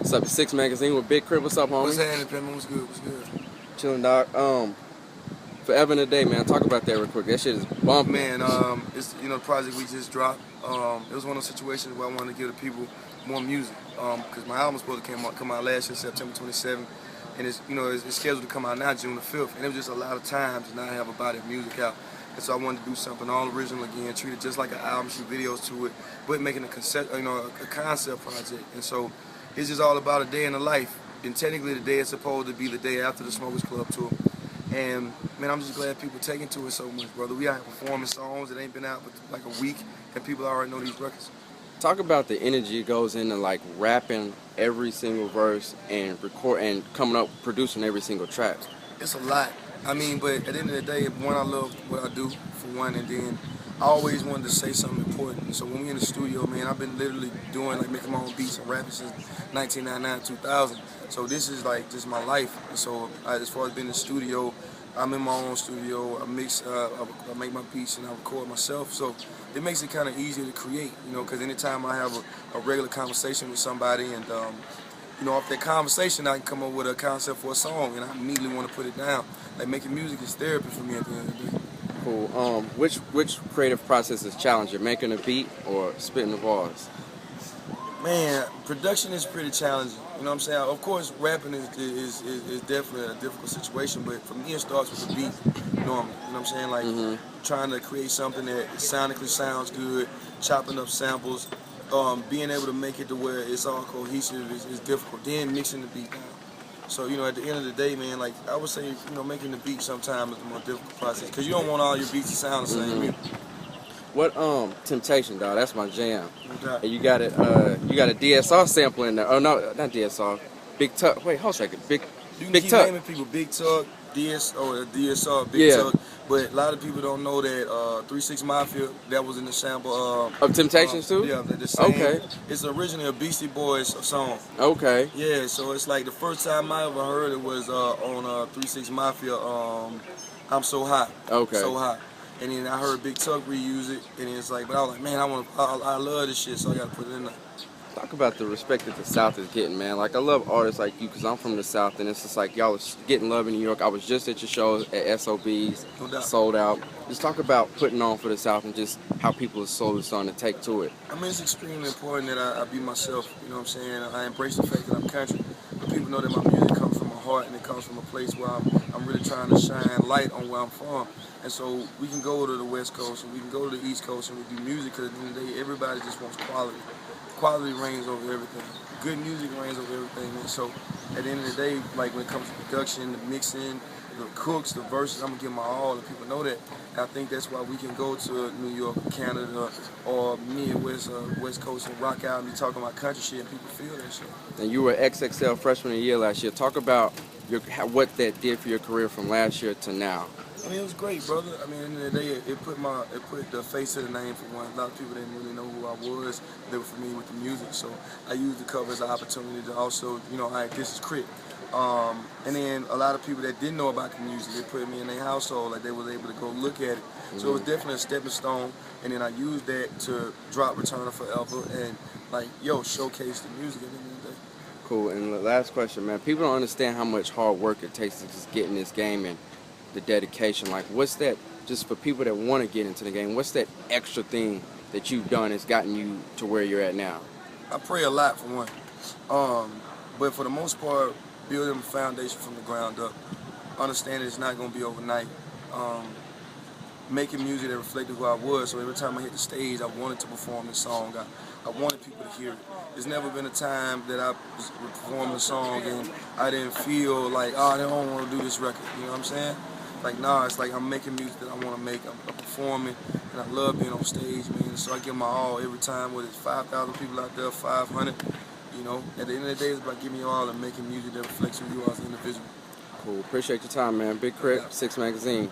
What's up? It's 6Magazine with Big Crib. What's up, homie? What's happening, Pimp? What's good? What's good? Chilling, dog. Forever and a Day, man. Talk about that real quick. That shit is bumping. Man, it's the project we just dropped. It was one of those situations where I wanted to give the people more music. Because my album was supposed to come out last year, September 27th, and it's scheduled to come out now, June the 5th. And it was just a lot of time to not have a body of music out. And so I wanted to do something all original again, treat it just like an album, shoot videos to it, but making a concept project. And so it's just all about a day in the life. And technically the day is supposed to be the day after the Smokers Club tour. And man, I'm just glad people taking to it so much, brother. We out performing songs that ain't been out but like a week, and people already know these records. Talk about the energy that goes into like rapping every single verse and coming up producing every single track. It's a lot. I mean, but at the end of the day, one, I love what I do for one, and then I always wanted to say something important. So when we in the studio, man, I've been literally making my own beats and rapping since 1999, 2000. So this is like just my life. And so as far as being in the studio, I'm in my own studio. I mix, I make my beats and I record myself. So it makes it kind of easier to create, because anytime I have a regular conversation with somebody and off that conversation, I can come up with a concept for a song, and I immediately want to put it down. Like making music is therapy for me at the end of the day. Cool. Which creative process is challenging, making a beat or spitting the bars? Man, production is pretty challenging. You know what I'm saying? Of course, rapping is definitely a difficult situation, but for me, it starts with the beat normally. You know what I'm saying? Like trying to create something that sonically sounds good, chopping up samples, being able to make it to where it's all cohesive is difficult. Then mixing the beat down. So, at the end of the day, man, like I would say, making the beat sometimes is the more difficult process because you don't want all your beats to sound the same. What Temptation, dog? That's my jam. Okay. And you got a DSR sample in there. Oh no, not DSR. Big Tuck. Wait, hold a second. Big Tuck. Naming people Big Tuck, DSR, Big Tuck. But a lot of people don't know that 3 Mafia, that was in the sample of Temptations too? Yeah, the same. Okay. It's originally a Beastie Boys song. Okay. Yeah, so it's like the first time I ever heard it was on 3 Mafia, I'm So Hot. Okay. So Hot. And then I heard Big Tuck reuse it, and it's like, but I was like, man, I love this shit, so I gotta put it in there. Talk about the respect that the South is getting, man. Like, I love artists like you because I'm from the South, and it's just like y'all are getting love in New York. I was just at your show at SOB's, sold out. Just talk about putting on for the South and just how people are slowly starting to take to it. I mean, it's extremely important that I be myself, you know what I'm saying? I embrace the fact that I'm country, but people know that my music comes from my heart and it comes from a place where I'm really trying to shine light on where I'm from. And so we can go to the West Coast and we can go to the East Coast and we do music because at the end of the day, everybody just wants quality. Quality reigns over everything. Good music reigns over everything. And so at the end of the day, like when it comes to production, the mixing, the cooks, the verses, I'm gonna give my all, and people know that. And I think that's why we can go to New York, Canada, or Midwest, West Coast and rock out and be talking about country shit, and people feel that shit. And you were XXL Freshman of the Year last year. Talk about what that did for your career from last year to now. I mean, it was great, brother. I mean, at the end of the day, it put the face to the name for one. A lot of people didn't really know who I was. They were familiar with the music, so I used the cover as an opportunity to also, this is Crit. And then a lot of people that didn't know about the music, they put me in their household, like they was able to go look at it. So it was definitely a stepping stone. And then I used that to drop Return of Forever and showcase the music at the end of the day. Cool. And the last question, man. People don't understand how much hard work it takes to just get in this game and the dedication. Like, what's that, just for people that want to get into the game, what's that extra thing that you've done that's gotten you to where you're at now? I pray a lot for one. But for the most part, building a foundation from the ground up. Understanding it's not going to be overnight. Making music that reflected who I was, so every time I hit the stage, I wanted to perform this song. I wanted people to hear it. There's never been a time that I was performing a song and I didn't feel like, I don't want to do this record, you know what I'm saying? Like, nah, it's like I'm making music that I want to make. I'm performing, and I love being on stage, man. So I give my all every time, whether it's 5,000 people out there, 500. At the end of the day, it's about giving you all and making music that reflects who you are as an individual. Cool. Appreciate your time, man. Big Crip, 6 Magazine.